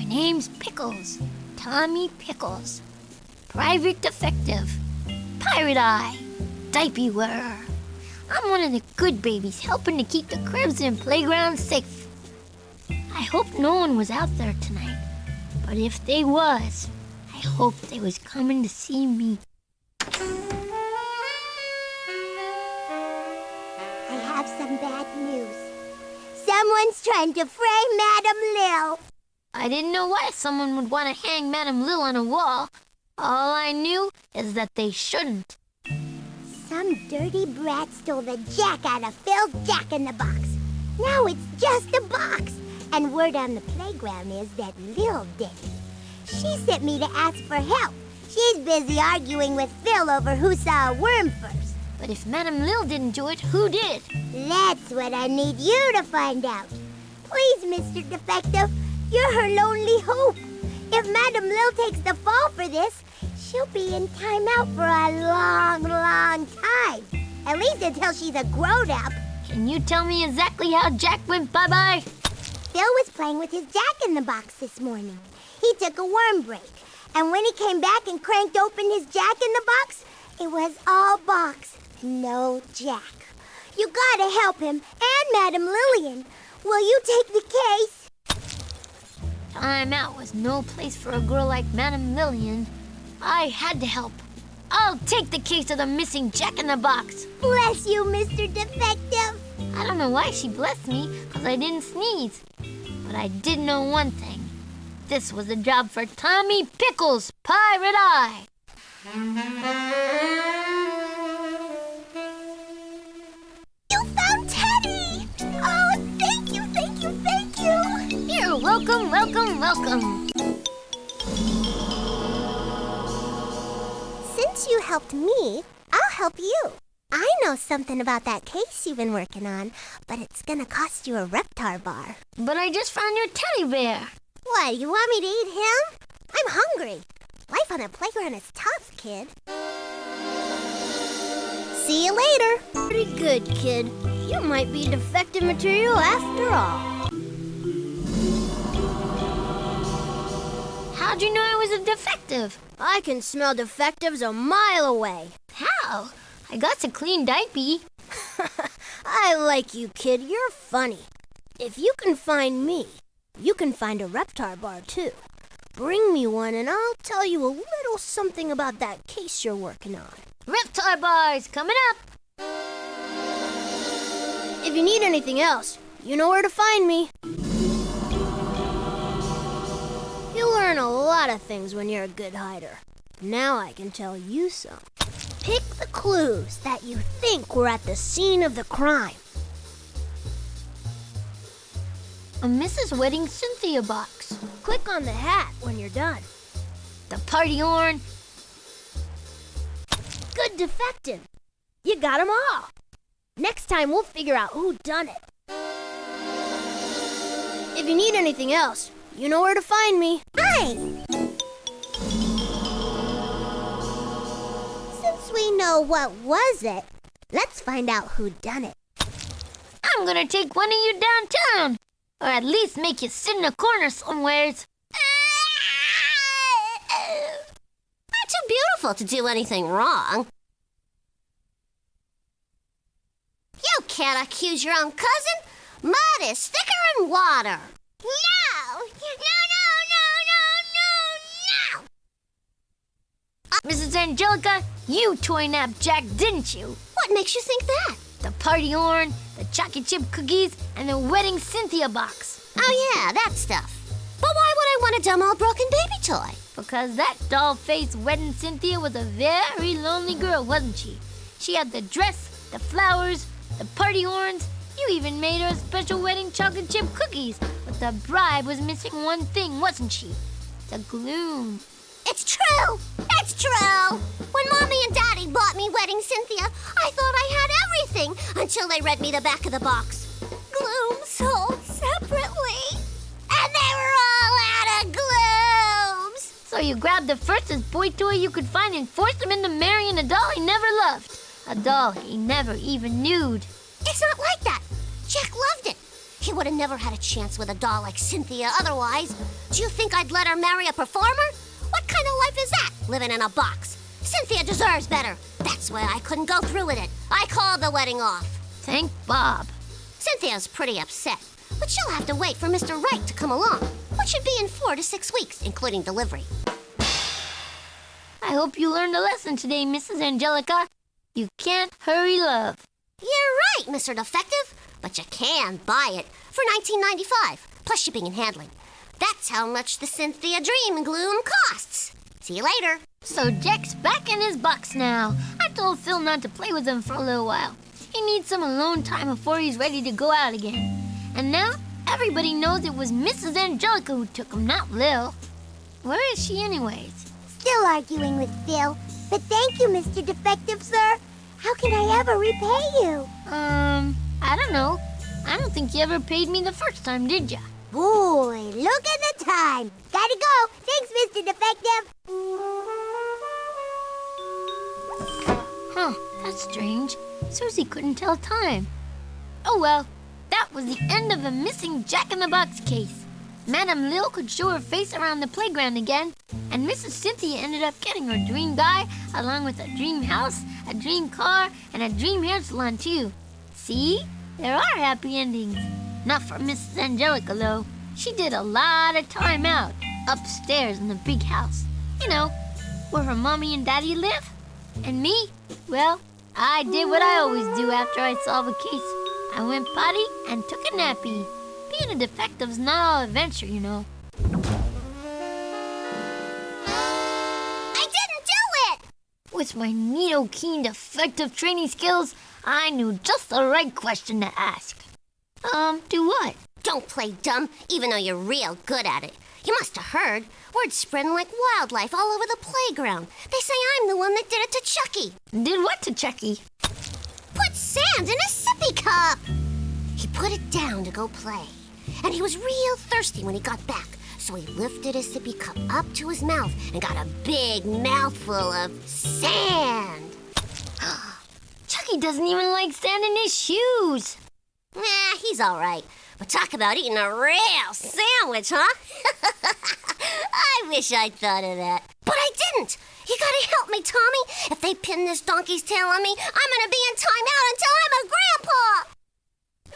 Name's Pickles, Tommy Pickles. Private Defective, Pirate Eye, Diaper Wearer. I'm one of the good babies helping to keep the cribs and playgrounds safe. I hope no one was out there tonight, but if they was, I hope they was coming to see me. I have some bad news. Someone's trying to frame Madam Lil. I didn't know why someone would want to hang Madam Lil on a wall. All I knew is that they shouldn't. Some dirty brat stole the jack out of Phil's Jack-in-the-Box. Now it's just a box. And word on the playground is that Lil did it. She sent me to ask for help. She's busy arguing with Phil over who saw a worm first. But if Madam Lil didn't do it, who did? That's what I need you to find out. Please, Mr. Defective. You're her lonely hope. If Madam Lil takes the fall for this, she'll be in timeout for a long, long time. At least until she's a grown-up. Can you tell me exactly how Jack went bye-bye? Phil was playing with his Jack-in-the-Box this morning. He took a worm break. And when he came back and cranked open his Jack-in-the-Box, it was all box, no Jack. You gotta help him and Madam Lillian. Will you take the case? Timeout was no place for a girl like Madam Lillian. I had to help. I'll take the case of the missing Jack-in-the-Box. Bless you, Mr. Defective. I don't know why she blessed me, because I didn't sneeze. But I did know one thing. This was a job for Tommy Pickles, Pirate Eye. You found Teddy! Oh, thank you, thank you, thank you! You're welcome, welcome, welcome. Since you helped me, I'll help you. I know something about that case you've been working on, but it's gonna cost you a Reptar bar. But I just found your teddy bear. What, you want me to eat him? I'm hungry. Life on a playground is tough, kid. See you later. Pretty good, kid. You might be defective material after all. How'd you know I was a defective? I can smell defectives a mile away. How? I got a clean diaper. I like you, kid. You're funny. If you can find me, you can find a Reptar bar, too. Bring me one and I'll tell you a little something about that case you're working on. Reptar bars coming up. If you need anything else, you know where to find me. You'll learn a lot of things when you're a good hider. Now I can tell you some. Pick the clues that you think were at the scene of the crime. A Mrs. Wedding Cynthia box. Click on the hat when you're done. The party horn. Good defective. You got 'em all. Next time we'll figure out who done it. If you need anything else, you know where to find me. Hi! Since we know what was it, let's find out who done it. I'm gonna take one of you downtown. Or at least make you sit in a corner somewheres. Not too beautiful to do anything wrong. You can't accuse your own cousin. Mud is thicker than water. No! No! Mrs. Angelica, you toy-napped Jack, didn't you? What makes you think that? The party horn, the chocolate chip cookies, and the wedding Cynthia box. Oh yeah, that stuff. But why would I want a dumb old broken baby toy? Because that doll-faced wedding Cynthia was a very lonely girl, wasn't she? She had the dress, the flowers, the party horns. You even made her a special wedding chocolate chip cookies. But the bride was missing one thing, wasn't she? The gloom. It's true! It's true! When Mommy and Daddy bought me wedding Cynthia, I thought I had until they read me the back of the box. Gloom sold separately. And they were all out of glooms. So you grabbed the firstest boy toy you could find and forced him into marrying a doll he never loved. A doll he never even knew. It's not like that. Jack loved it. He would have never had a chance with a doll like Cynthia otherwise. Do you think I'd let her marry a performer? What kind of life is that, living in a box? Cynthia deserves better. That's why I couldn't go through with it. I called the wedding off. Thank Bob. Cynthia's pretty upset, but she'll have to wait for Mr. Right to come along, which should be in 4 to 6 weeks, including delivery. I hope you learned a lesson today, Mrs. Angelica. You can't hurry love. You're right, Mr. Defective, but you can buy it for $19.95, plus shipping and handling. That's how much the Cynthia Dream Gloom costs. See you later. So Jack's back in his box now. I told Phil not to play with him for a little while. He needs some alone time before he's ready to go out again. And now, everybody knows it was Mrs. Angelica who took him, not Lil. Where is she anyways? Still arguing with Phil. But thank you, Mr. Defective, sir. How can I ever repay you? I don't know. I don't think you ever paid me the first time, did ya? Boy, look at the time. Gotta go. Thanks, Mr. Defective. Huh, that's strange. Susie couldn't tell time. Oh well, that was the end of the missing Jack-in-the-Box case. Madame Lil could show her face around the playground again, and Mrs. Cynthia ended up getting her dream guy, along with a dream house, a dream car, and a dream hair salon too. See? There are happy endings. Not for Mrs. Angelica, though. She did a lot of time out, upstairs in the big house. You know, where her mommy and daddy live. And me? Well, I did what I always do after I solve a case. I went potty and took a nappy. Being a defective's not all adventure, you know. I didn't do it! With my needle-keen defective training skills, I knew just the right question to ask. Do what? Don't play dumb, even though you're real good at it. You must have heard. Word's spreading like wildlife all over the playground. They say I'm the one that did it to Chucky. Did what to Chucky? Put sand in a sippy cup. He put it down to go play. And he was real thirsty when he got back. So he lifted his sippy cup up to his mouth and got a big mouthful of sand. Chucky doesn't even like sand in his shoes. Nah, he's all right. But talk about eating a real sandwich, huh? I wish I'd thought of that. But I didn't. You gotta help me, Tommy. If they pin this donkey's tail on me, I'm gonna be in timeout until I'm a grandpa.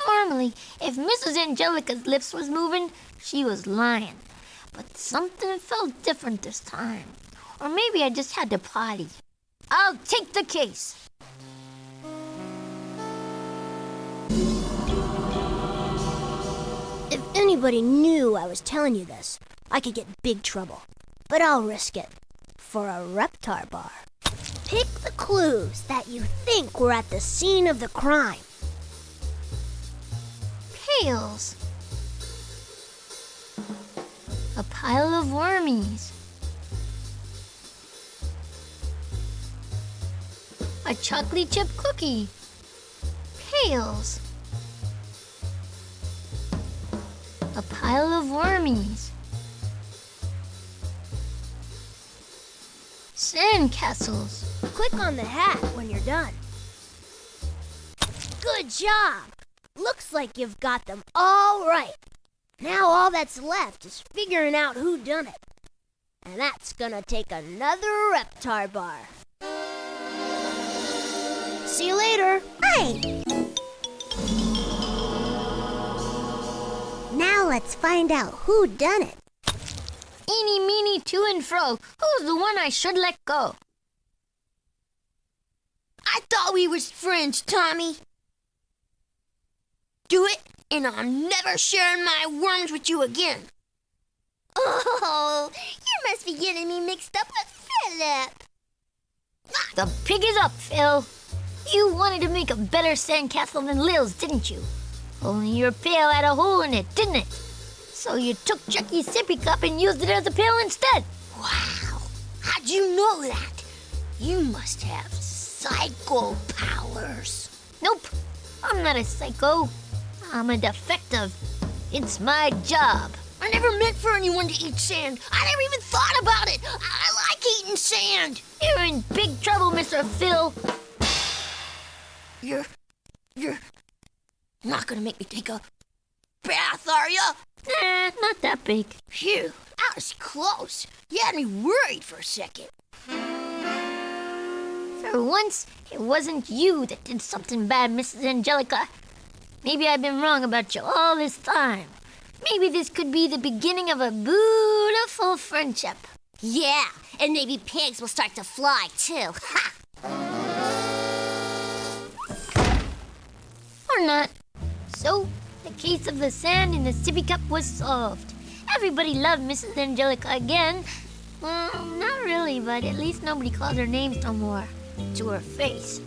Normally, if Mrs. Angelica's lips was moving, she was lying. But something felt different this time. Or maybe I just had to potty. I'll take the case. If anybody knew I was telling you this, I could get big trouble. But I'll risk it. For a Reptar bar. Pick the clues that you think were at the scene of the crime. Pails. A pile of wormies. A chocolate chip cookie. Pails. A pile of wormies. Sandcastles. Click on the hat when you're done. Good job! Looks like you've got them all right. Now all that's left is figuring out who done it. And that's gonna take another Reptar bar. See you later. Hey! Now let's find out who done it. Eeny, meeny, to and fro. Who's the one I should let go? I thought we was friends, Tommy. Do it, and I'm never sharing my worms with you again. Oh, you must be getting me mixed up with Philip. The pig is up, Phil. You wanted to make a better sandcastle than Lil's, didn't you? Only your pail had a hole in it, didn't it? So you took Chucky's sippy cup and used it as a pail instead. Wow, how'd you know that? You must have psycho powers. Nope. I'm not a psycho. I'm a defective. It's my job. I never meant for anyone to eat sand. I never even thought about it. I like eating sand. You're in big trouble, Mr. Phil. You're not gonna make me take a bath, are ya? Nah, not that big. Phew, that was close. You had me worried for a second. For once, it wasn't you that did something bad, Mrs. Angelica. Maybe I've been wrong about you all this time. Maybe this could be the beginning of a beautiful friendship. Yeah, and maybe pigs will start to fly, too. Ha! Or not. So, the case of the sand in the sippy cup was solved. Everybody loved Mrs. Angelica again. Well, not really, but at least nobody called her names no more. To her face.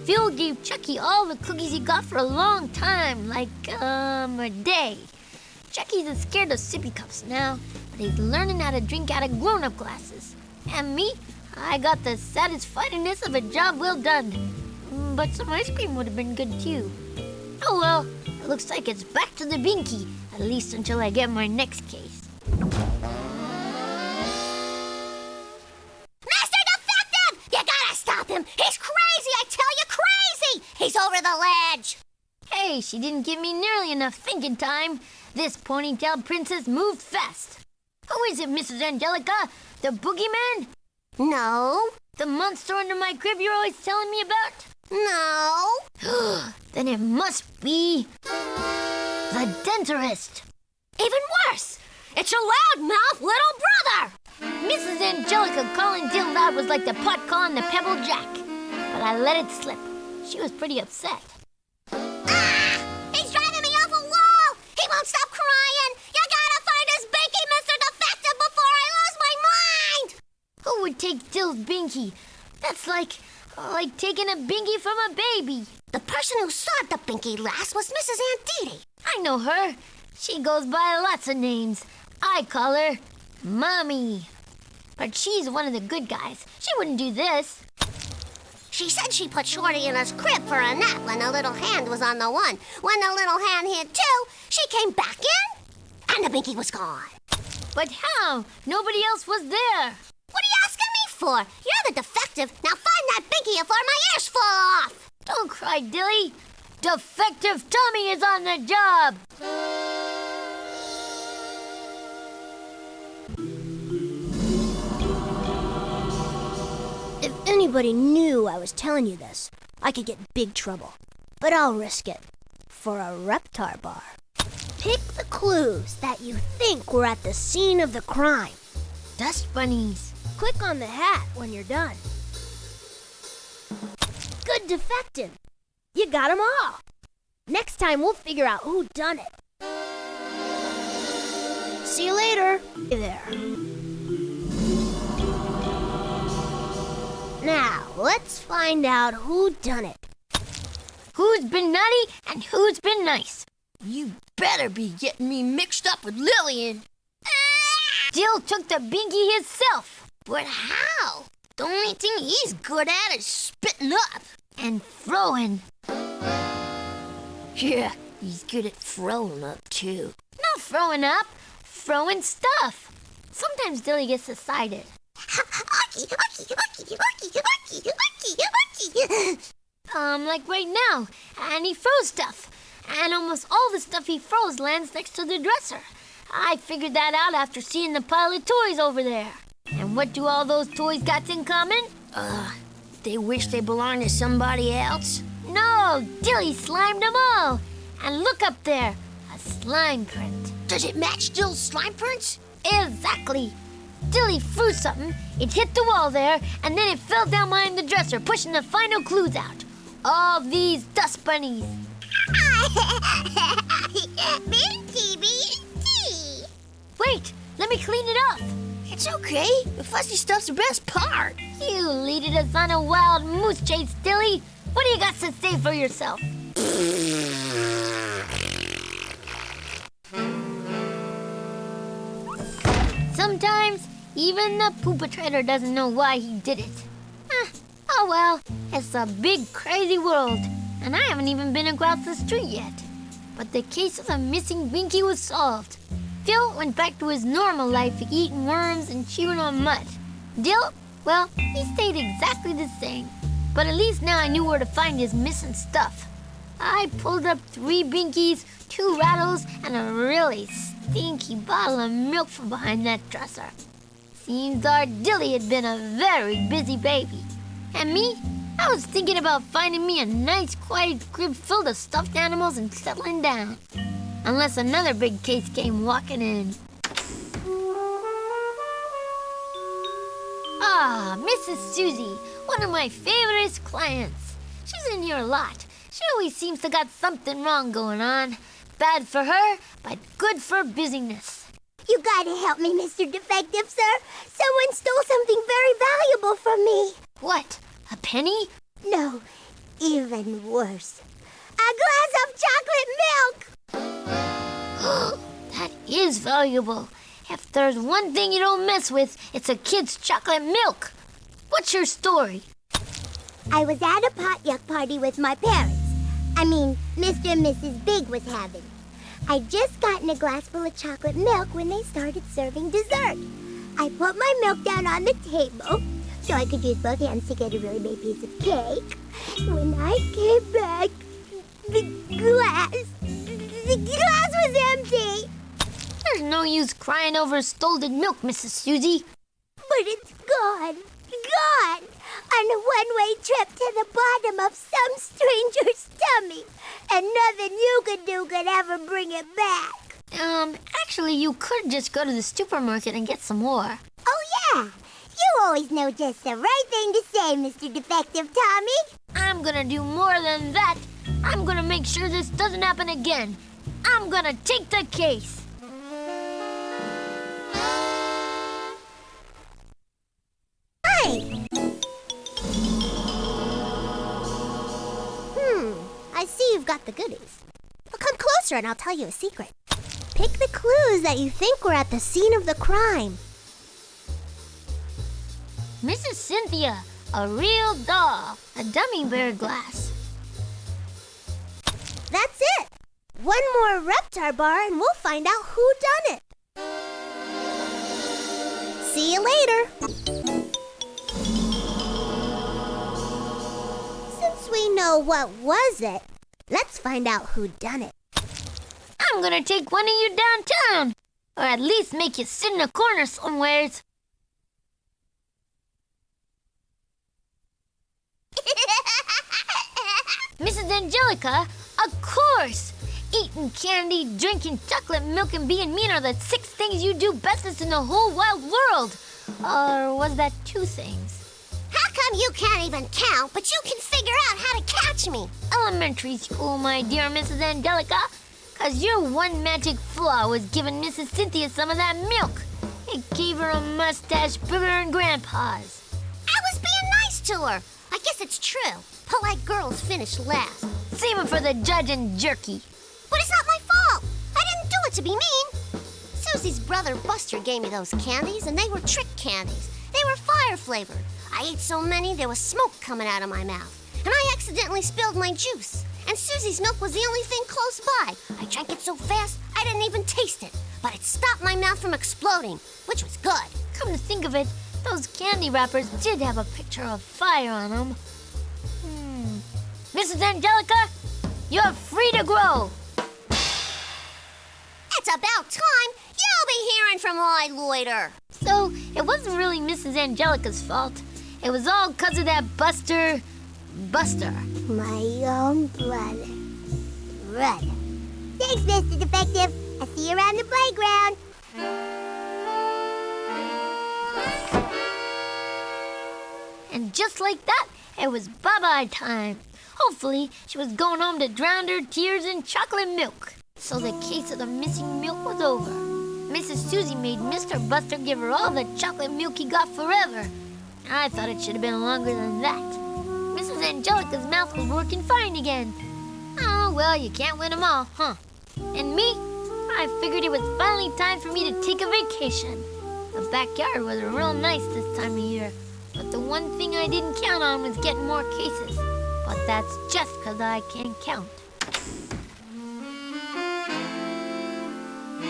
Phil gave Chucky all the cookies he got for a long time, like, a day. Chucky's scared of sippy cups now, but he's learning how to drink out of grown-up glasses. And me, I got the satisfyingness of a job well done. But some ice cream would have been good too. Oh well, it looks like it's back to the binky, at least until I get my next case. Mr. Defective! You gotta stop him! He's crazy, I tell you, crazy! He's over the ledge! Hey, she didn't give me nearly enough thinking time. This ponytail princess moved fast. Who is it, Mrs. Angelica? The boogeyman? No. The monster under my crib you're always telling me about? No. Then it must be the denturist. Even worse! It's your loudmouth little brother! Mrs. Angelica calling Dill loud was like the pot calling the pebble jack. But I let it slip. She was pretty upset. He's driving me off a wall! He won't stop crying! You gotta find his binky, Mr. Defective, before I lose my mind! Who would take Dill's binky? That's like taking a binky from a baby. The person who sawed the binky last was Mrs. Aunt Dee. I know her. She goes by lots of names. I call her Mommy. But she's one of the good guys. She wouldn't do this. She said she put Shorty in his crib for a nap when the little hand was on the one. When the little hand hit two, she came back in, and the binky was gone. But how? Nobody else was there. What are you asking me for? You're the defective. Now find that binky before my ears fall off. Don't cry, Dilly. Defective Tommy is on the job. If anybody knew I was telling you this, I could get big trouble. But I'll risk it. For a Reptar bar. Pick the clues that you think were at the scene of the crime. Dust bunnies. Click on the hat when you're done. Good defective. You got them all. Next time we'll figure out who done it. See you later. Hey there. Now, let's find out who done it. Who's been naughty and who's been nice? You better be getting me mixed up with Lillian. Dill took the binky himself. But how? The only thing he's good at is spitting up. And throwing. Yeah, he's good at throwing up, too. Not throwing up, throwing stuff. Sometimes Dilly gets decided. Like right now. And he throws stuff. And almost all the stuff he throws lands next to the dresser. I figured that out after seeing the pile of toys over there. And what do all those toys got in common? They wish they belonged to somebody else? No, Dilly slimed them all. And look up there, a slime print. Does it match Dill's slime prints? Exactly. Dilly threw something, it hit the wall there, and then it fell down behind the dresser, pushing the final clues out. All these dust bunnies. Binky, binky. Wait, let me clean it up. It's okay. The fuzzy stuff's the best part. You leaded us on a wild moose chase, Dilly. What do you got to say for yourself? Sometimes, even the perpetrator doesn't know why he did it. Oh well, it's a big, crazy world. and I haven't even been across the street yet. But the case of the missing binky was solved. Phil went back to his normal life of eating worms and chewing on mud. Dill, well, he stayed exactly the same. But at least now I knew where to find his missing stuff. I pulled up 3 binkies, 2 rattles, and a really stinky bottle of milk from behind that dresser. Seems our Dilly had been a very busy baby. And me? I was thinking about finding me a nice quiet crib filled of stuffed animals and settling down. Unless another big case came walking in. Ah, Mrs. Susie, one of my favorite clients. She's in here a lot. She always seems to got something wrong going on. Bad for her, but good for busyness. You gotta help me, Mr. Defective, sir. Someone stole something very valuable from me. What? A penny? No, even worse. A glass of chocolate milk! That is valuable. If there's one thing you don't mess with, it's a kid's chocolate milk. What's your story? I was at a potluck party with my parents. I mean, Mr. and Mrs. Big was having. I'd just gotten a glass full of chocolate milk when they started serving dessert. I put my milk down on the table so I could use both hands to get a really big piece of cake. When I came back, the glass was empty. There's no use crying over stolen milk, Mrs. Susie. But it's gone. Gone. On a one-way trip to the bottom of some stranger's tummy. And nothing you could do could ever bring it back. Actually, you could just go to the supermarket and get some more. Oh, yeah. You always know just the right thing to say, Mr. Defective Tommy. I'm gonna do more than that. I'm gonna make sure this doesn't happen again. I'm gonna take the case. Hi! I see you've got the goodies. Well, come closer and I'll tell you a secret. Pick the clues that you think were at the scene of the crime. Mrs. Cynthia, a real doll, a dummy bear glass. That's it! One more Reptar bar and we'll find out who done it. See you later. Since we know what was it, let's find out who done it. I'm gonna take one of you downtown, or at least make you sit in a corner somewheres. Mrs. Angelica, of course! Eating candy, drinking chocolate milk, and being mean are the 6 things you do bestest in the whole wide world. Or was that 2 things? How come you can't even count, but you can figure out how to catch me? Elementary school, my dear Mrs. Angelica. 'Cause your one magic flaw was giving Mrs. Cynthia some of that milk. It gave her a mustache bigger than Grandpa's. I was being nice to her. I guess it's true. Polite girls finish last. Save it for the judge and jerky. But it's not my fault. I didn't do it to be mean. Susie's brother Buster gave me those candies, and they were trick candies. They were fire flavored. I ate so many there was smoke coming out of my mouth. And I accidentally spilled my juice. And Susie's milk was the only thing close by. I drank it so fast I didn't even taste it. But it stopped my mouth from exploding, which was good. Come to think of it, those candy wrappers did have a picture of fire on them. Mrs. Angelica, you're free to grow. It's about time. You'll be hearing from my loiter. So, it wasn't really Mrs. Angelica's fault. It was all 'cause of that Buster. My own brother. Thanks, Mr. Defective. I'll see you around the playground. And just like that, it was bye-bye time. Hopefully, she was going home to drown her tears in chocolate milk. So the case of the missing milk was over. Mrs. Susie made Mr. Buster give her all the chocolate milk he got forever. I thought it should have been longer than that. Mrs. Angelica's mouth was working fine again. Oh, well, you can't win them all, huh? And me? I figured it was finally time for me to take a vacation. The backyard was real nice this time of year. But the one thing I didn't count on was getting more cases. But that's just 'cause I can't count.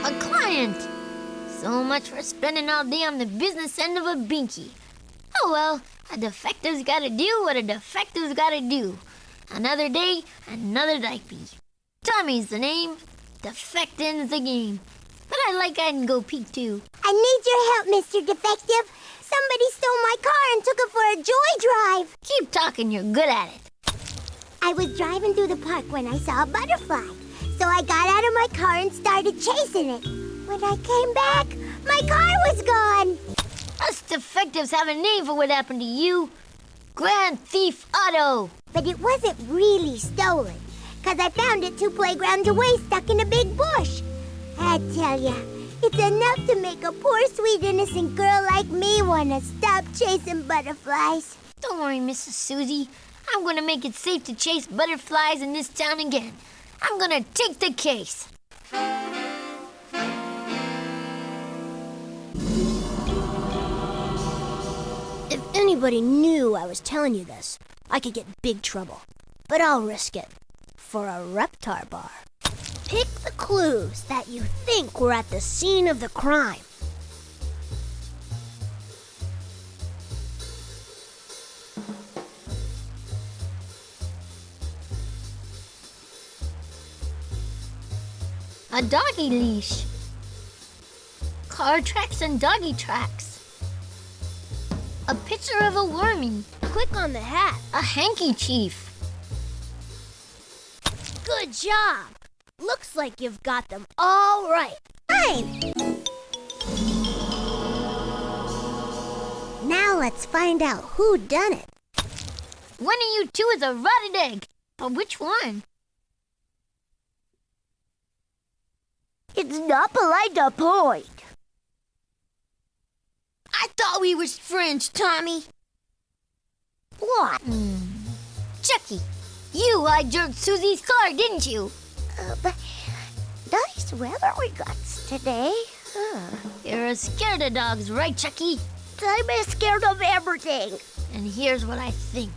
A client! So much for spending all day on the business end of a binky. Oh well, a defective's gotta do what a defective's gotta do. Another day, another diaper. Tommy's the name, defecting's the game. But I like hide and go peek too. I need your help, Mr. Defective. Somebody stole my car and took it for a joyride. Keep talking, you're good at it. I was driving through the park when I saw a butterfly. So I got out of my car and started chasing it. When I came back, my car was gone. Us defectives have a name for what happened to you. Grand Thief Auto. But it wasn't really stolen, 'cause I found it 2 playgrounds away stuck in a big bush. I tell ya, it's enough to make a poor, sweet, innocent girl like me want to stop chasing butterflies. Don't worry, Mrs. Susie. I'm gonna make it safe to chase butterflies in this town again. I'm gonna take the case. If anybody knew I was telling you this, I could get big trouble. But I'll risk it for a Reptar bar. Pick the clues that you think were at the scene of the crime. A doggy leash. Car tracks and doggy tracks. A picture of a wormy. Click on the hat. A handkerchief. Good job. Looks like you've got them all right. Fine. Now let's find out who done it. One of you two is a rotted egg. But which one? It's not polite to point. I thought we was friends, Tommy. What? Chucky, you hijacked Susie's car, didn't you? But nice weather we got today. You're a scared of dogs, right, Chucky? I'm scared of everything. And here's what I think.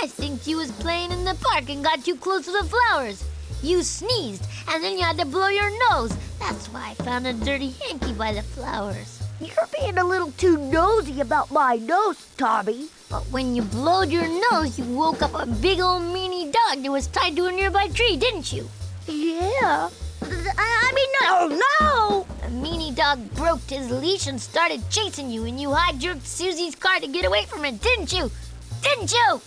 I think you was playing in the park and got too close to the flowers. You sneezed, and then you had to blow your nose. That's why I found a dirty hanky by the flowers. You're being a little too nosy about my nose, Tommy. But when you blowed your nose, you woke up a big old meanie dog that was tied to a nearby tree, didn't you? Yeah. No. The meanie dog broke his leash and started chasing you, and you hijacked Susie's car to get away from it, didn't you? Didn't you?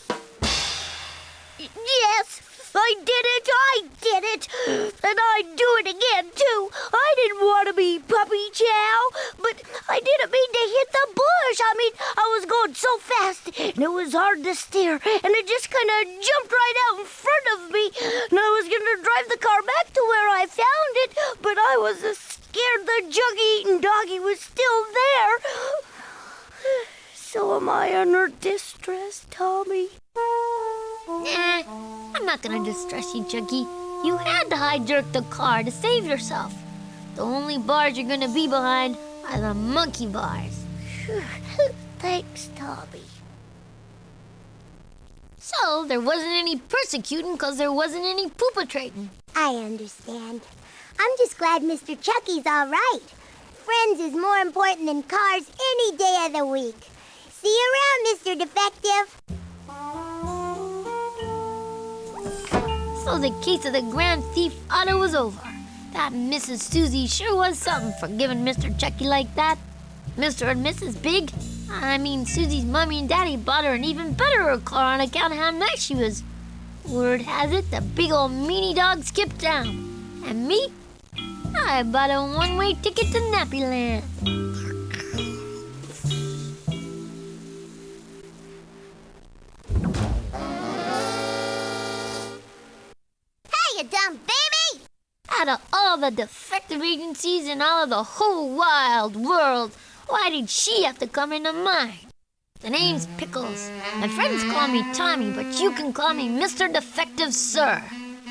Yes, I did it. And I'd do it again, too. I didn't want to be Puppy Chow, but I didn't mean to hit the bush. I was going so fast, and it was hard to steer, and it just kind of jumped right out in front of me. And I was going to drive the car back to where I found it, but I was scared the juggy-eating doggy was still there. So am I under distress, Tommy? Nah, I'm not gonna distress you, Chucky. You had to hijack the car to save yourself. The only bars you're gonna be behind are the monkey bars. Thanks, Tommy. So there wasn't any persecuting because there wasn't any perpetrating. I understand. I'm just glad Mr. Chucky's all right. Friends is more important than cars any day of the week. See you around, Mr. Defective. So the case of the Grand Thief Auto was over. That Mrs. Susie sure was something for giving Mr. Chucky like that. Mr. and Mrs. Big, Susie's mommy and daddy bought her an even better car on account of how nice she was. Word has it, the big old meanie dog skipped town. And me? I bought a one-way ticket to Nappyland. Hey, you dumb baby! Out of all the defective agencies in all of the whole wild world, why did she have to come into mine? The name's Pickles. My friends call me Tommy, but you can call me Mr. Defective Sir.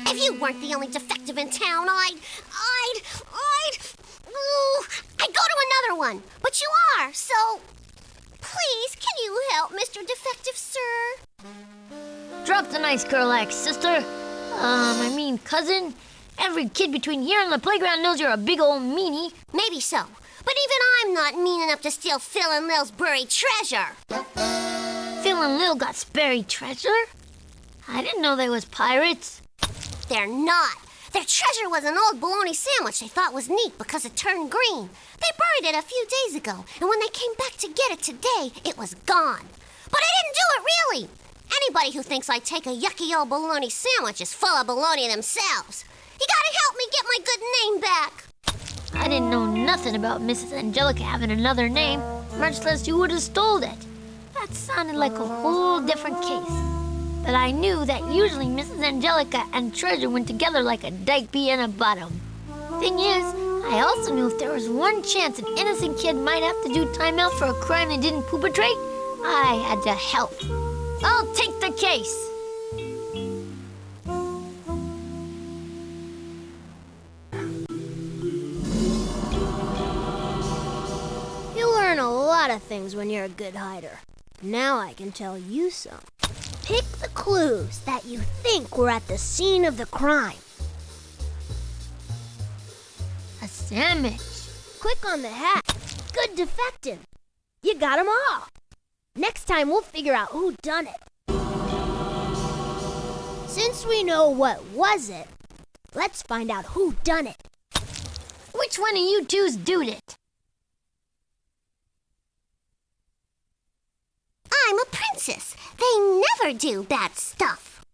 If you weren't the only defective in town, I'd go to another one. But you are, so please, can you help, Mr. Defective Sir? Drop the nice curl axe, sister. Cousin. Every kid between here and the playground knows you're a big old meanie. Maybe so. But even I'm not mean enough to steal Phil and Lil's buried treasure. Phil and Lil got buried treasure? I didn't know they was pirates. They're not. Their treasure was an old bologna sandwich they thought was neat because it turned green. They buried it a few days ago, and when they came back to get it today, it was gone. But I didn't do it really. Anybody who thinks I take a yucky old bologna sandwich is full of bologna themselves. You gotta help me get my good name back. I didn't know nothing about Mrs. Angelica having another name, much less you would have stole it. That sounded like a whole different case. But I knew that usually Mrs. Angelica and treasure went together like a dike bee and a bottom. Thing is, I also knew if there was one chance an innocent kid might have to do time out for a crime they didn't perpetrate, I had to help. I'll take the case. You learn a lot of things when you're a good hider. Now I can tell you some. Pick the clues that you think were at the scene of the crime. A sandwich. Click on the hat. Good defective. You got 'em all. Next time we'll figure out who done it. Since we know what was it, let's find out who done it. Which one of you two's doed it? I'm a princess. They never do bad stuff.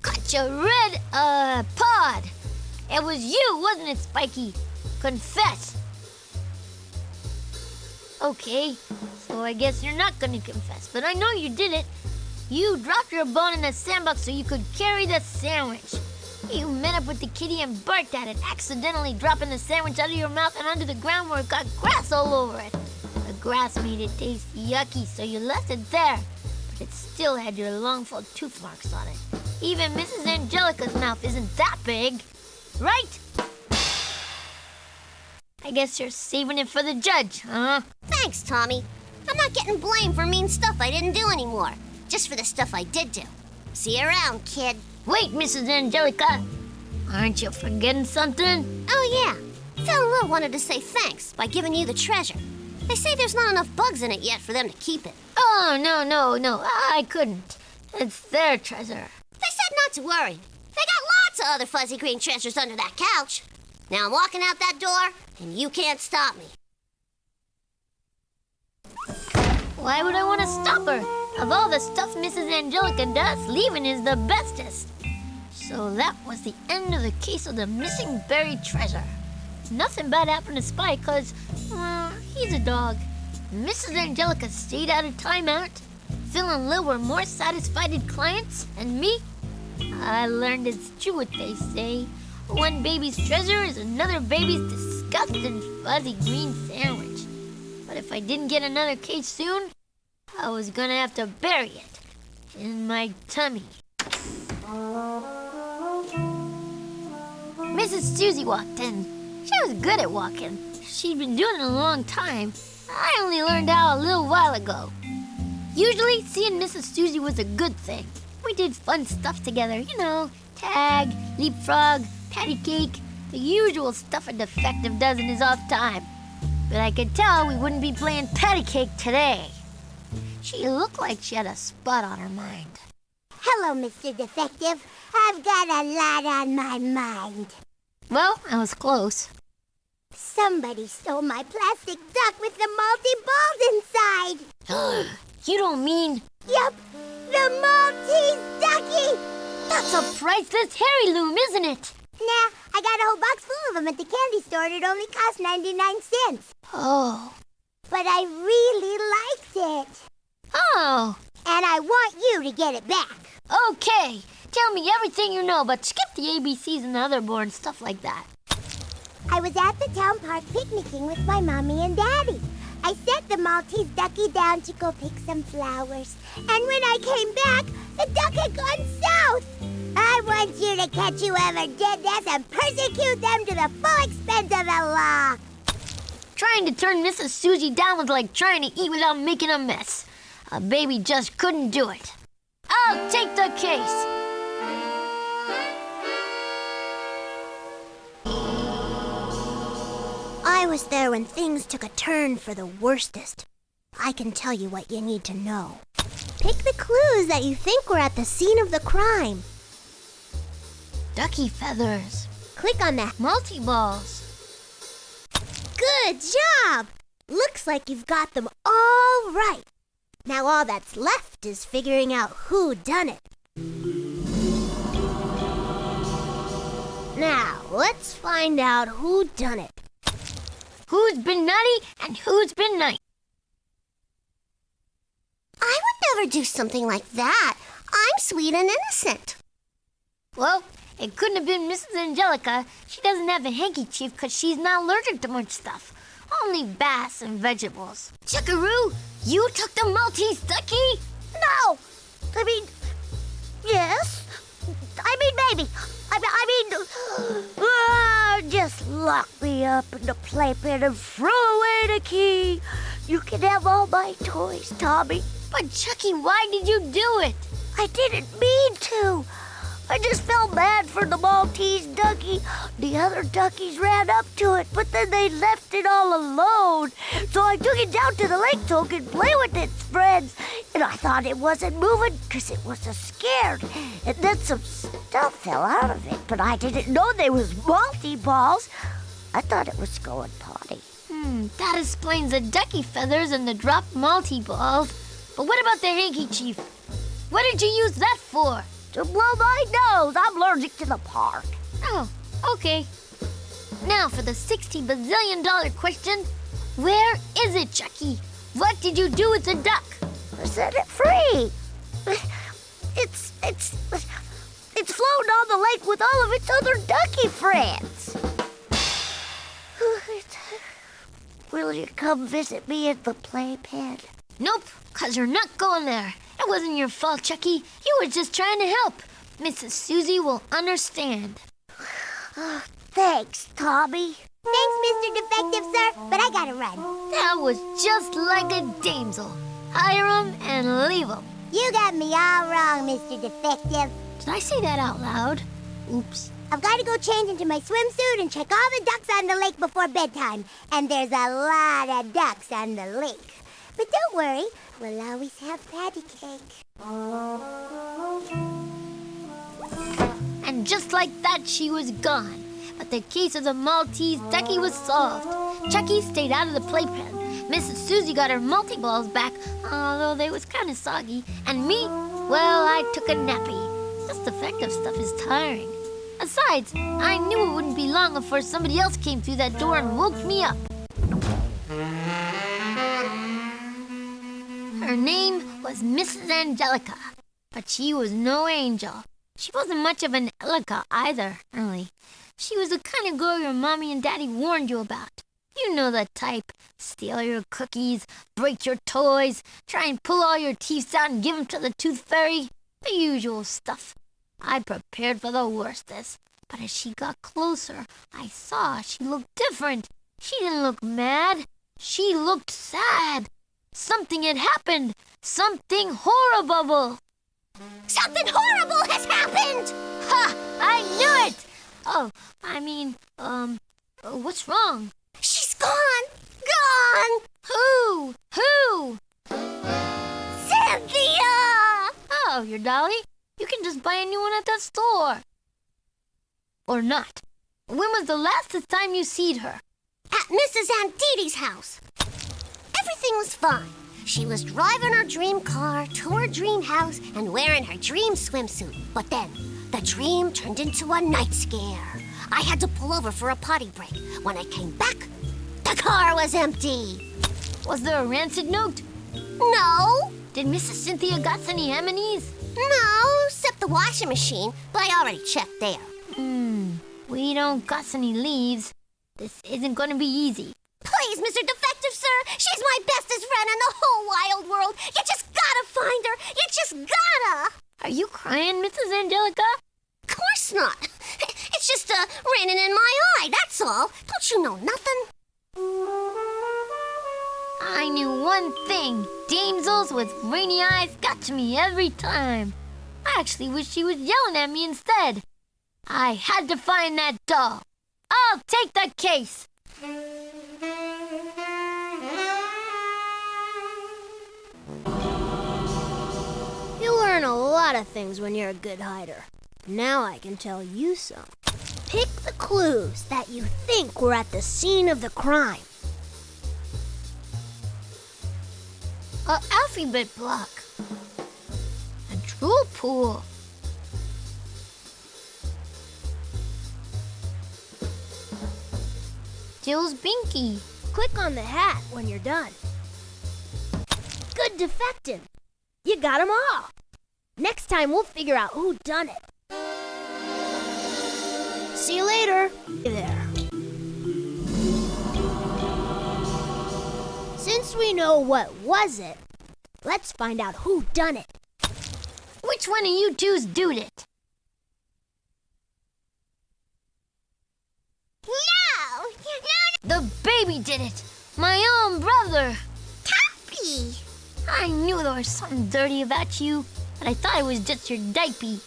Caught your red, pod. It was you, wasn't it, Spiky? Confess. Okay, so I guess you're not gonna confess, but I know you did it. You dropped your bone in the sandbox so you could carry the sandwich. You met up with the kitty and barked at it, accidentally dropping the sandwich out of your mouth and onto the ground where it got grass all over it. The grass made it taste yucky, so you left it there, but it still had your long-filled tooth marks on it. Even Mrs. Angelica's mouth isn't that big, right? I guess you're saving it for the judge, huh? Thanks, Tommy. I'm not getting blamed for mean stuff I didn't do anymore. Just for the stuff I did do. See you around, kid. Wait, Mrs. Angelica. Aren't you forgetting something? Oh, yeah. Phil and Lil wanted to say thanks by giving you the treasure. They say there's not enough bugs in it yet for them to keep it. Oh, no. I couldn't. It's their treasure. They said not to worry. They got lots of other fuzzy green treasures under that couch. Now I'm walking out that door, and you can't stop me. Why would I want to stop her? Of all the stuff Mrs. Angelica does, leaving is the bestest. So that was the end of the case of the missing buried treasure. Nothing bad happened to Spike, because, he's a dog. Mrs. Angelica stayed out of timeout. Phil and Lil were more satisfied clients, and me? I learned it's true what they say. One baby's treasure is another baby's disgusting fuzzy green sandwich. But if I didn't get another case soon, I was gonna have to bury it in my tummy. Mrs. Susie walked in. She was good at walking. She'd been doing it a long time. I only learned how a little while ago. Usually, seeing Mrs. Susie was a good thing. We did fun stuff together, you know, tag, leapfrog, patty cake, the usual stuff a defective does in his off time. But I could tell we wouldn't be playing patty cake today. She looked like she had a spot on her mind. Hello, Mr. Defective. I've got a lot on my mind. Well, I was close. Somebody stole my plastic duck with the multi-balls inside. You don't mean... Yup, the Maltese ducky. That's a priceless heirloom, isn't it? Nah, I got a whole box full of them at the candy store and it only cost 99 cents. Oh. But I really liked it. Oh. And I want you to get it back. Okay. Tell me everything you know, but skip the ABCs and the other board and stuff like that. I was at the town park picnicking with my mommy and daddy. I set the Maltese ducky down to go pick some flowers. And when I came back, the duck had gone south. I want you to catch whoever did this and persecute them to the full extent of the law. Trying to turn Mrs. Susie down was like trying to eat without making a mess. A baby just couldn't do it. I'll take the case. I was there when things took a turn for the worstest. I can tell you what you need to know. Pick the clues that you think were at the scene of the crime. Ducky feathers. Click on that. Multi-balls. Good job! Looks like you've got them all right. Now all that's left is figuring out who done it. Now, let's find out who done it. Who's been naughty and who's been nice? I would never do something like that. I'm sweet and innocent. Well, it couldn't have been Mrs. Angelica. She doesn't have a handkerchief because she's not allergic to much stuff. Only bass and vegetables. Chuckaroo, you took the Maltese ducky? No! Yes? Maybe. Just lock me up in the playpen and throw away the key. You can have all my toys, Tommy. But Chucky, why did you do it? I didn't mean to. I just felt bad for the Maltese ducky. The other duckies ran up to it, but then they left it all alone. So I took it down to the lake so it could play with its friends. And I thought it wasn't moving because it was so scared. And then some stuff fell out of it, but I didn't know they was multi-balls. I thought it was going potty. That explains the ducky feathers and the dropped multi-balls. But what about the handkerchief? What did you use that for? To blow my nose. I'm allergic to the park. Oh, okay. Now for the $60 bazillion question. Where is it, Chucky? What did you do with the duck? I set it free. It's floating on the lake with all of its other ducky friends. Will you come visit me at the playpen? Nope, 'cause you're not going there. It wasn't your fault, Chucky. You were just trying to help. Mrs. Susie will understand. Thanks, Tommy. Thanks, Mr. Defective, sir, but I gotta run. That was just like a damsel. Hire 'em and leave 'em. You got me all wrong, Mr. Defective. Did I say that out loud? Oops. I've got to go change into my swimsuit and check all the ducks on the lake before bedtime. And there's a lot of ducks on the lake. But don't worry, we'll always have patty cake. And just like that, she was gone. But the case of the Maltese ducky was solved. Chucky stayed out of the playpen. Mrs. Susie got her multi-balls back, although they was kind of soggy. And me, well, I took a nappy. This defective stuff is tiring. Besides, I knew it wouldn't be long before somebody else came through that door and woke me up. Her name was Mrs. Angelica, but she was no angel. She wasn't much of an Angelica either, really. She was the kind of girl your mommy and daddy warned you about. You know the type. Steal your cookies, break your toys, try and pull all your teeth out and give them to the tooth fairy. The usual stuff. I prepared for the worstest, but as she got closer, I saw she looked different. She didn't look mad. She looked sad. Something had happened. Something horrible. Something horrible has happened! Ha! I knew it! What's wrong? She's gone! Gone! Who? Cynthia! Oh, your dolly? You can just buy a new one at the store. Or not. When was the last time you seed her? At Mrs. Aunt Dee Dee's house. Everything was fine. She was driving her dream car to her dream house and wearing her dream swimsuit. But then, the dream turned into a night scare. I had to pull over for a potty break. When I came back, the car was empty. Was there a rancid note? No. Did Mrs. Cynthia got any M&Es? No, except the washing machine, but I already checked there. We don't got any leaves. This isn't going to be easy. Please, Mr. Defective, sir. She's my bestest friend in the whole wide world. You just gotta find her. You just gotta. Are you crying, Mrs. Angelica? Of course not. It's just raining in my eye, that's all. Don't you know nothing? I knew one thing. Damsels with rainy eyes got to me every time. I actually wish she was yelling at me instead. I had to find that doll. I'll take the case. You learn a lot of things when you're a good hider. Now I can tell you some. Pick the clues that you think were at the scene of the crime. A alphabet block. A drool pool. Jill's binky. Click on the hat when you're done. Good defecting. You got them all. Next time we'll figure out who done it. See you later. There. Since we know what was it, let's find out who done it. Which one of you two's doed it? No! The baby did it. My own brother. Toppy! I knew there was something dirty about you, but I thought it was just your diaper.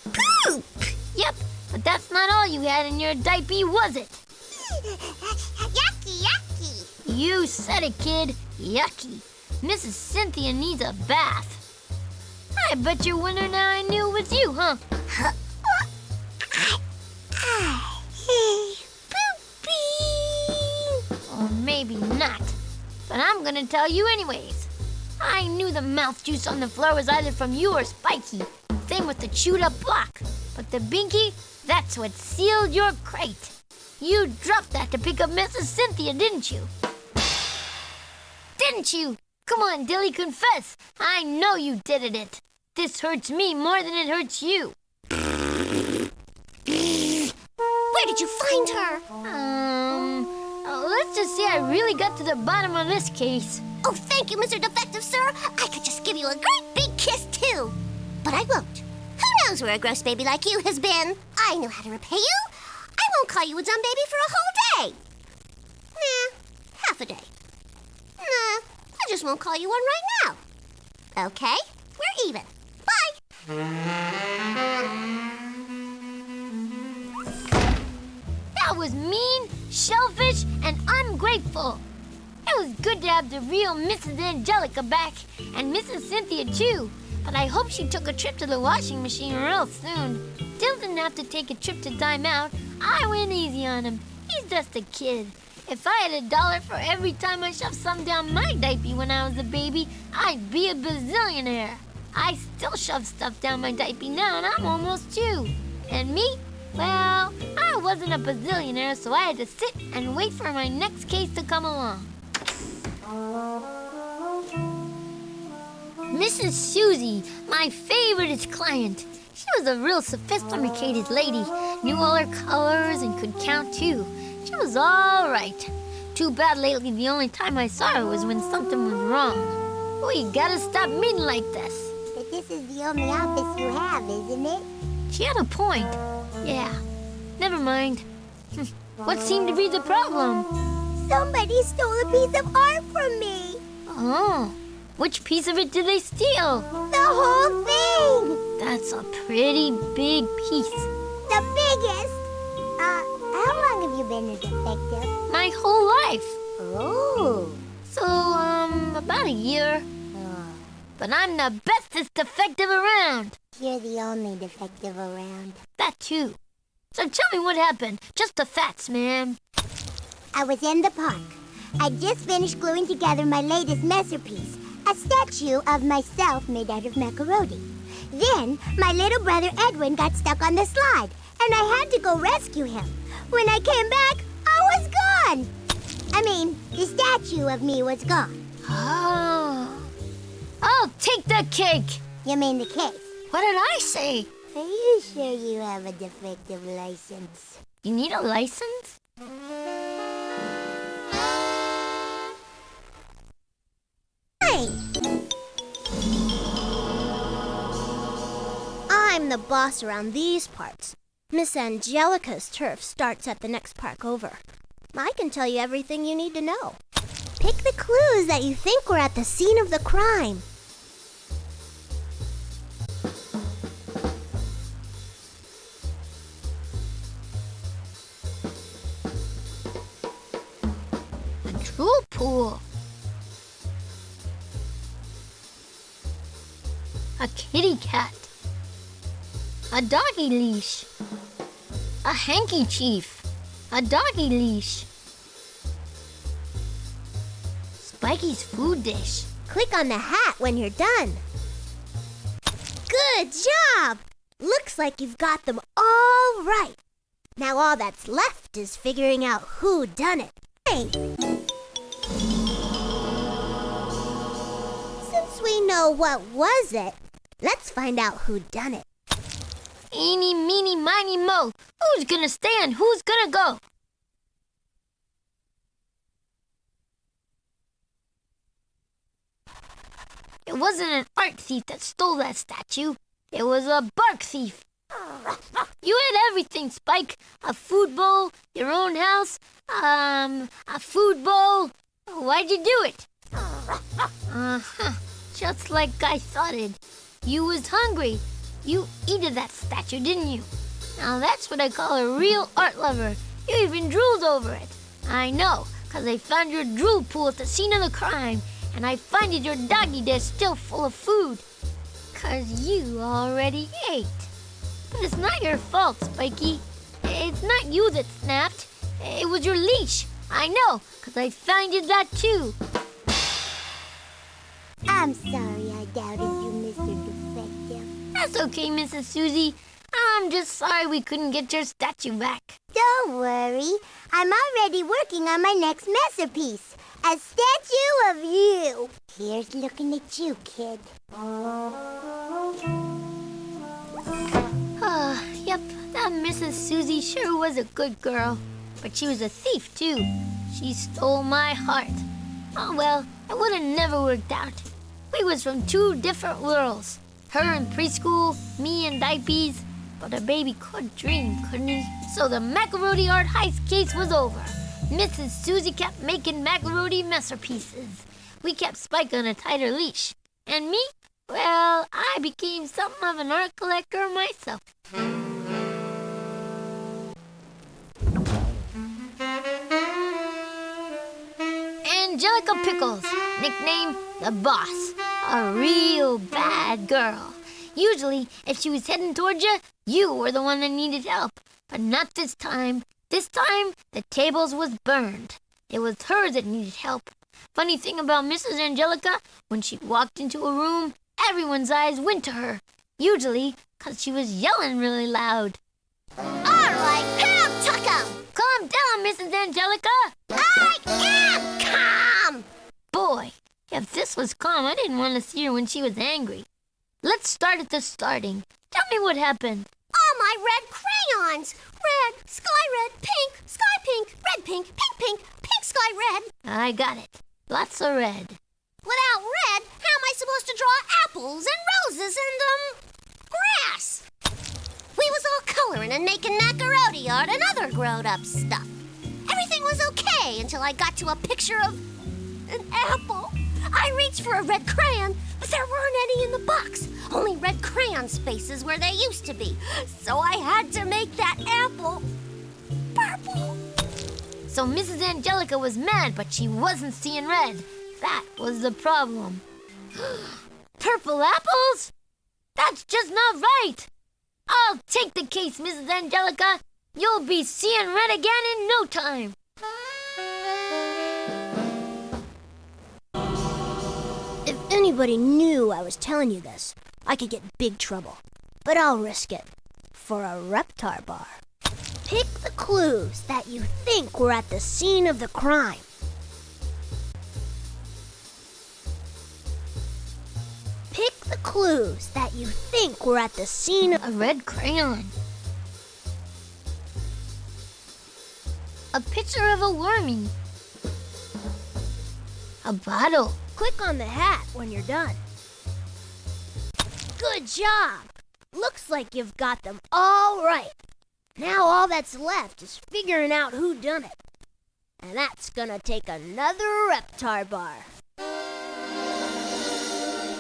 Poop! Yep, but that's not all you had in your diaper, was it? Yucky, yucky! You said it, kid. Yucky. Mrs. Cynthia needs a bath. I bet your winner now I knew it was you, huh? Or maybe not. But I'm gonna tell you anyways. I knew the mouth juice on the floor was either from you or Spiky. Same with the chewed up block. But the binky, that's what sealed your crate. You dropped that to pick up Mrs. Cynthia, didn't you? Didn't you? Come on, Dilly, confess. I know you did it. This hurts me more than it hurts you. Where did you find her? Let's just say I really got to the bottom of this case. Oh, thank you, Mr. Defective, sir. I could just give you a great big kiss, too. But I won't. Who knows where a gross baby like you has been? I know how to repay you. I won't call you a dumb baby for a whole day. Nah, half a day. Nah, I just won't call you one right now. Okay, we're even. Bye. That was mean, selfish, and ungrateful. It was good to have the real Mrs. Angelica back, and Mrs. Cynthia too. But I hope she took a trip to the washing machine real soon. Dill didn't have to take a trip to time out. I went easy on him. He's just a kid. If I had $1 for every time I shoved some down my diaper when I was a baby, I'd be a bazillionaire. I still shove stuff down my diaper now, and I'm almost 2. And me? Well, I wasn't a bazillionaire, so I had to sit and wait for my next case to come along. Mrs. Susie, my favorite client. She was a real sophisticated lady, knew all her colors and could count too. She was all right. Too bad lately the only time I saw her was when something was wrong. We gotta stop meeting like this. But this is the only office you have, isn't it? She had a point. Yeah, never mind. What seemed to be the problem? Somebody stole a piece of art from me. Oh, which piece of it did they steal? The whole thing. That's a pretty big piece. The biggest. How long have you been a defective? My whole life. Oh. So, about a year. Oh. But I'm the bestest defective around. You're the only defective around. That too. So tell me what happened. Just the facts, man. I was in the park. I just finished gluing together my latest masterpiece, a statue of myself made out of macaroni. Then, my little brother Edwin got stuck on the slide, and I had to go rescue him. When I came back, I was gone. I mean, the statue of me was gone. Oh. I'll take the cake. You mean the case? What did I say? Are you sure you have a defective license? You need a license? I'm the boss around these parts. Miss Angelica's turf starts at the next park over. I can tell you everything you need to know. Pick the clues that you think were at the scene of the crime. A drool pool. A kitty cat. A doggy leash. A handkerchief. A doggy leash. Spiky's food dish. Click on the hat when you're done. Good job! Looks like you've got them all right. Now all that's left is figuring out who done it. Hey! Since we know what was it, let's find out who done it. Eeny, meeny, miny, mo. Who's gonna stay and who's gonna go? It wasn't an art thief that stole that statue. It was a bark thief. You had everything, Spike. A food bowl, your own house, a food bowl. Why'd you do it? Just like I thought it. You was hungry. You eated that statue, didn't you? Now that's what I call a real art lover. You even drooled over it. I know, 'cause I found your drool pool at the scene of the crime, and I finded your doggy dish still full of food. 'Cause you already ate. But it's not your fault, Spiky. It's not you that snapped. It was your leash. I know, 'cause I finded that too. I'm sorry I doubted you, Mr. Defective. That's okay, Mrs. Susie. I'm just sorry we couldn't get your statue back. Don't worry. I'm already working on my next masterpiece. A statue of you. Here's looking at you, kid. Yep, that Mrs. Susie sure was a good girl. But she was a thief, too. She stole my heart. Oh, well, it would have never worked out. We was from two different worlds. Her in preschool, me in diapers. But a baby could dream, couldn't he? So the macaroni art heist case was over. Mrs. Susie kept making macaroni masterpieces. We kept Spike on a tighter leash. And me? Well, I became something of an art collector myself. Angelica Pickles, nickname the Boss. A real bad girl. Usually, if she was heading towards you, you were the one that needed help. But not this time. This time, the tables was burned. It was her that needed help. Funny thing about Mrs. Angelica, when she walked into a room, everyone's eyes went to her. Usually, 'cause she was yelling really loud. All right, calm, tuck 'em. Calm down, Mrs. Angelica. I am calm. Boy, if this was calm, I didn't want to see her when she was angry. Let's start at the starting. Tell me what happened. All my red crayons. Red, sky red, sky pink, red pink, pink, sky red. I got it. Lots of red. Without red, how am I supposed to draw apples and roses and, grass? We was all coloring and making macaroni art and other grown-up stuff. Everything was okay until I got to a picture of an apple. I reached for a red crayon, but there weren't any in the box. Only red crayon spaces where they used to be. So I had to make that apple purple. So Mrs. Angelica was mad, but she wasn't seeing red. That was the problem. Purple apples? That's just not right. I'll take the case, Mrs. Angelica. You'll be seeing red again in no time. If anybody knew I was telling you this, I could get big trouble. But I'll risk it for a Reptar bar. Pick the clues that you think were at the scene of the crime. Pick the clues that you think were at the scene of... A red crayon. A picture of a wormy. A bottle. Click on the hat when you're done. Good job! Looks like you've got them all right. Now all that's left is figuring out who done it. And that's gonna take another Reptar bar.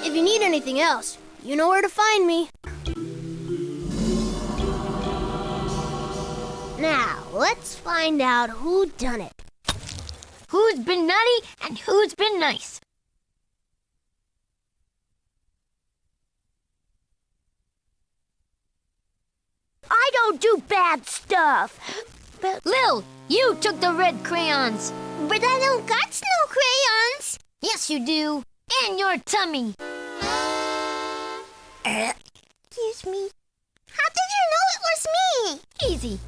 If you need anything else, you know where to find me. Now, let's find out who done it. Who's been naughty and who's been nice? I don't do bad stuff. But Lil, you took the red crayons. I don't got no crayons. Yes, you do. And your tummy. Excuse me. How did you know it was me? Easy.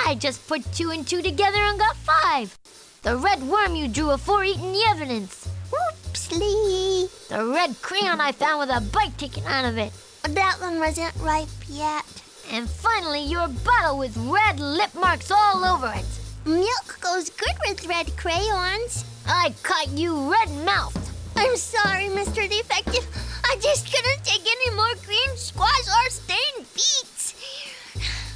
I just put 2 and 2 together and got 5. The red worm you drew before eating the evidence. Oopsie. The red crayon I found with a bite taken out of it. That one wasn't ripe yet. And finally, your bottle with red lip marks all over it. Milk goes good with red crayons. I caught you red-mouthed. I'm sorry, Mr. Defective. I just couldn't take any more green squash or stained beets.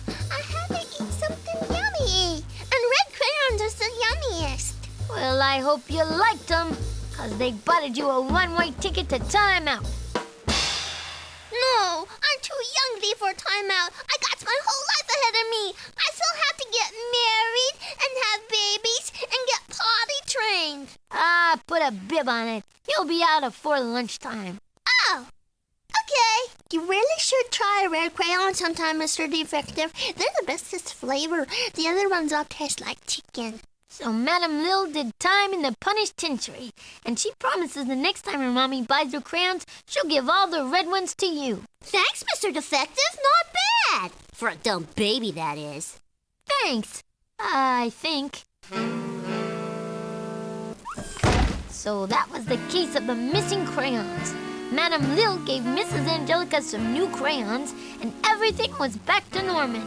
I had to eat something yummy. And red crayons is the yummiest. Well, I hope you liked them, because they butted you a one-way ticket to timeout. No, I'm too young for timeout. I got my whole life ahead of me. I still have to get married and have babies and get potty trained. Ah, put a bib on it. You'll be out before lunchtime. Oh, okay. You really should try a red crayon sometime, Mr. Defective. They're the bestest flavor. The other ones all taste like chicken. So Madam Lil did time in the penitentiary, and she promises the next time her mommy buys her crayons, she'll give all the red ones to you. Thanks, Mr. Defective. Not bad. For a dumb baby, that is. Thanks, I think. So that was the case of the missing crayons. Madam Lil gave Mrs. Angelica some new crayons, and everything was back to normal.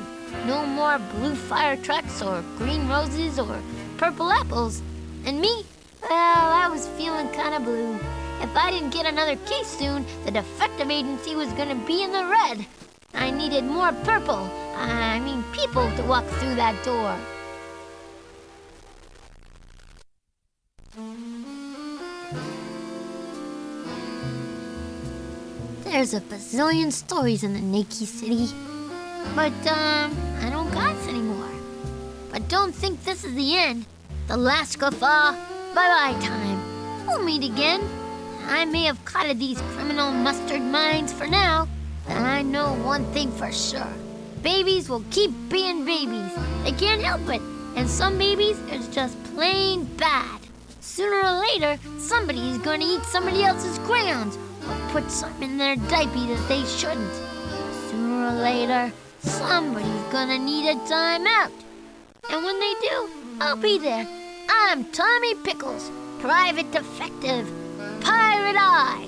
No more blue fire trucks or green roses or purple apples. And me, well, I was feeling kind of blue. If I didn't get another case soon, the defective agency was going to be in the red. I needed more purple, people to walk through that door. There's a bazillion stories in the Nakey City. But, I don't got anymore. But don't think this is the end. The last guffaw. Bye-bye time. We'll meet again. I may have caught these criminal mustard minds for now, but I know one thing for sure. Babies will keep being babies. They can't help it. And some babies is just plain bad. Sooner or later, somebody's going to eat somebody else's crayons or put something in their diaper that they shouldn't. Sooner or later, somebody's gonna need a timeout. And when they do, I'll be there. I'm Tommy Pickles, private detective, Pirate Eye.